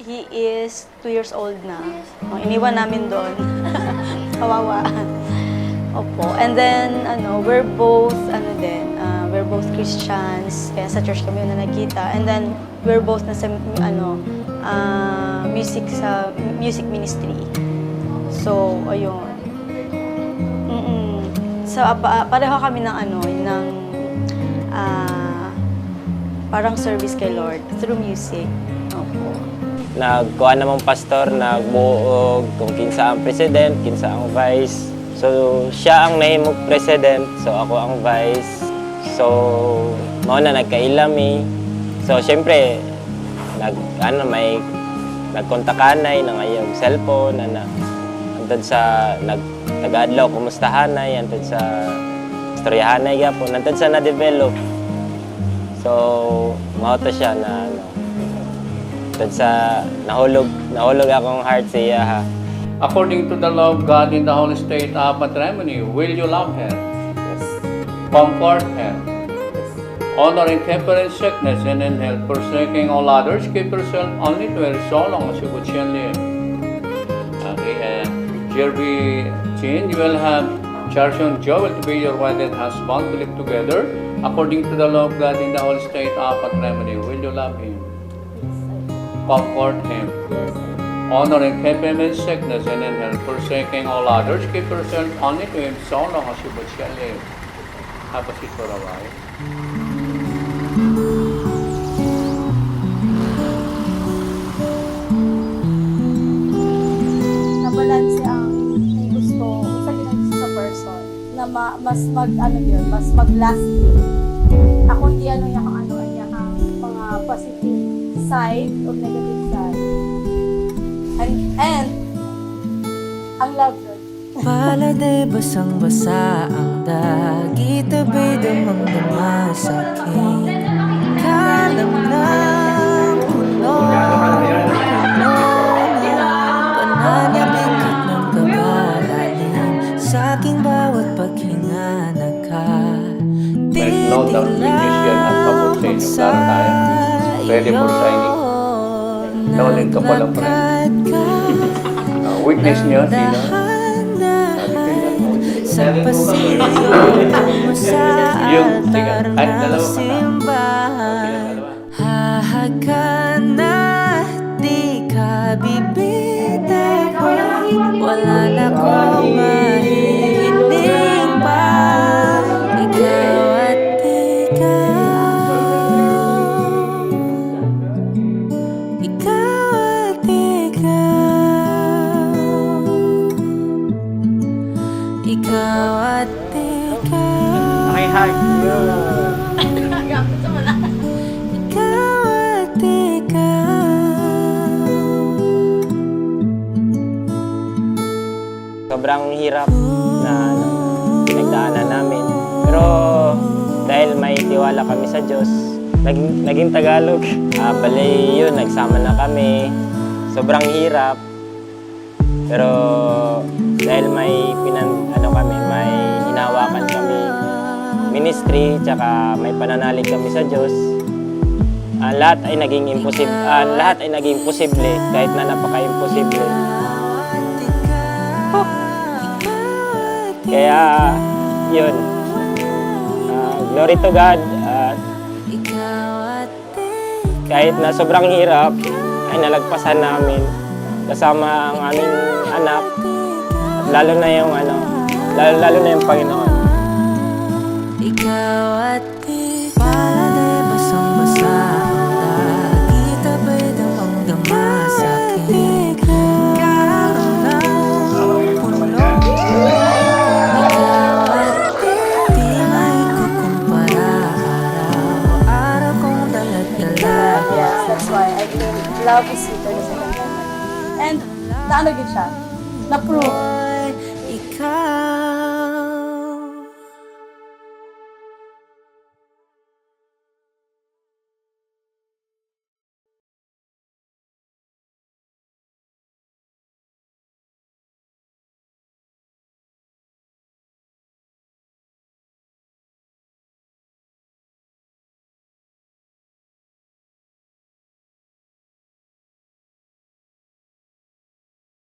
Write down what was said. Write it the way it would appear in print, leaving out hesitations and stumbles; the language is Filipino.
he is 2 years old na. Iniwan namin doon. Kawawa. Opo. And then, we're both Christians. Kaya sa church kami na nagkita. And then, we're both nasa, music ministry. So, ayun. So, pareho kami ng parang service kay Lord through music. Opo. Nagkuha namang pastor, nagbuog kung kinsa ang president, kinsa ang vice. So, siya ang nahimog president, so ako ang vice. So, mao na nagkailami. So, syempre, nagkontakanay, nangayog cellphone, andun sa, taga-adlaw, kumustahanay, andun sa istoryahanay yapon, andun sa na-develop. So, mao to siya na, andun sa, nahulog akong heart siya, ha. According to the law of God in the Holy State of matrimony, will you love her? Yes. Comfort her? Yes. Honor in temper and sickness and in health, forsaking all others, keep yourself only to her so long as you would shall live. Okay, Jerby Chin, you will have Charson Joel to be your wedded husband to live together. According to the law of God in the Holy State of matrimony, will you love him? Comfort him? Yes. Honor and keep him in sickness and in health, forsaking all others, keep yourself only to him so long as you would shall live. Have a seat for a while. Nabalanse ang gusto sa ginagawa sa person na mas mag-lasting. Ako hindi yung mga positive side o negative side. And ang love yun. Palade basang-basa ang dagit, abay damang-dama sa akin. Kalam ng puno na pananya bigit ng kabalalim sa aking bawat paghinga Note down witness yan at pag-say yung klaro tayo. Ready for signing. Noted ka palang friend. Witness niyo, sino? sa pasilyo mo sa altar ng simbahan. Hahagkan na di ka bibitawan, wala na kong mahihiling pa. Ikaw at ikaw, ikaw at ikaw, ikaw at ikaw. Okay, hi. Ikaw at ikaw. Sobrang hirap na pinagdaanan namin. Pero dahil may tiwala kami sa Diyos, naging Tagalog. Bali yun, nagsama na kami. Sobrang hirap. Pero dahil may may hinawakan kami ministry, tsaka may pananalig kami sa Diyos, lahat ay naging posible kahit na napaka-imposible. Kaya yun, glory to God. Kahit na sobrang hirap, ay nalagpasan namin kasama ang aming anak, at lalo na yung Panginoon. Ikaw at ikaw, palade basang-basa ang dagit, abay damang-dama sa akin. Ikaw ng puno, ikaw at di maikukumpara, araw-araw kong dalag-dala. Yes, that's why I think love is sweeter than second heaven. And naano din siya? Na-prove. Ikaw